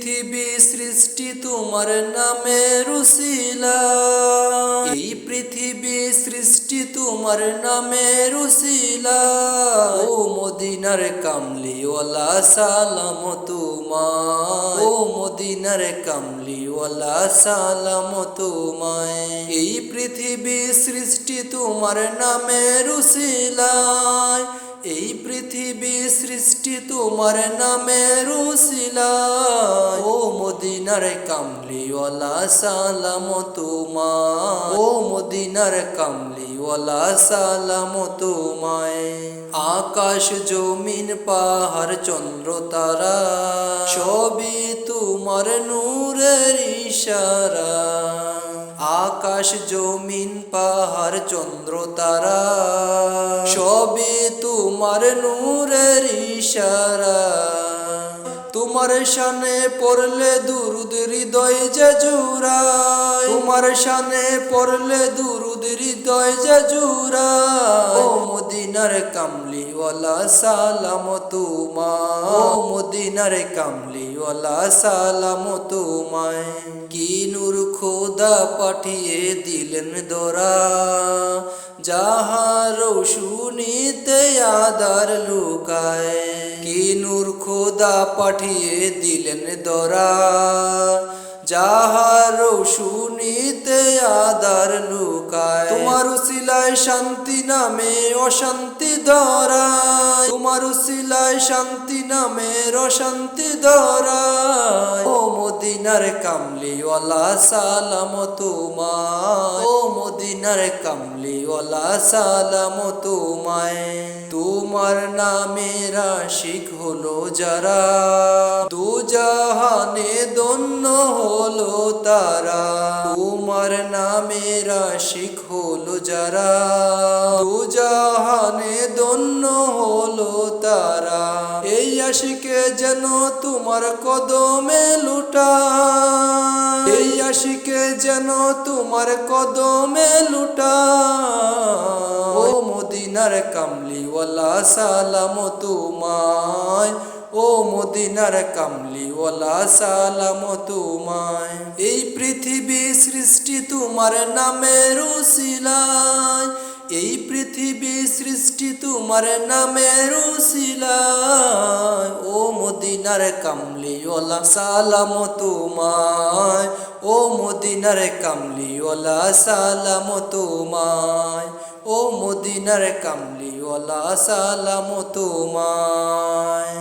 পৃথিবী সৃষ্টি তোমার নামের উসিলায়, এই পৃথিবী সৃষ্টি তোমার নামের উসিলায়। ও মদিনার কামলিওয়ালা সালাম তোমায়, ও মদিনার কামলিওয়ালা সালাম তোমায়। এই পৃথিবী সৃষ্টি তোমার নামের উসিলায়, এই পৃথিবী সৃষ্টি তোমার নামের উসিলায়। ও মদিনার কামলিওয়ালা সালাম তোমায়, ও মদিনার কামলিওয়ালা সালাম তোমায়। আকাশ জমিন পাহাড় চন্দ্র তারা সবই তোমার নূরের ইশারা। আকাশ জমিন পাহাড় চন্দ্র তারা সবই তোমার নূরের ইশারা। তোমার শানে পড়লে দুরুদ হৃদয় যে জুড়ায়, তোমার শানে পড়লে দুরুদ হৃদয় যে জুড়ায়। ও মদিনার কামলিওয়ালা সালাম তোমায়, ও মদিনার কামলিওয়ালা সালাম তোমায়। কি নূর খোদা পাঠিয়ে দিলেন দরা, যাহার রৌশনীতে আদার লুকায়। কি নূর খোদা পাঠিয়ে দিলেন দরা, যাহার রৌশনীতে আদার লুকায়। তোমার উসিলায় শান্তি নামে অশান্তি ধরায়, তোমার উসিলায় শান্তি নামে অশান্তি ধরায়। ও মদিনার কামলিওয়ালা সালাম তোমায়, ও মদিনার কামলিওয়ালা সালাম তোমায়। তোমার নামের আশিক হলো যারা, দুজাহানে ধন্য হলো তারা। তোমার নামের আশিক হলো যারা, দুজাহানে ধন্য হলো তারা। এই আশিকে যেন তোমার কদমে লুটায়, এই আশিকে যেন তোমার কদমে লুটায়। ও মদিনার কামলিওয়ালা সালাম তোমায়, ও মদিনার কামলিওয়ালা সালাম তোমায়। এই পৃথিবী সৃষ্টি তোমার নামের উসিলায়, এই পৃথিবী সৃষ্টি তোমার নামের উসিলায়। ও মদিনার কামলিওয়ালা সালাম তোমায়, ও মদিনার কামলিওয়ালা সালাম তোমায়, ও মদিনার কামলিওয়ালা সালাম তোমায়।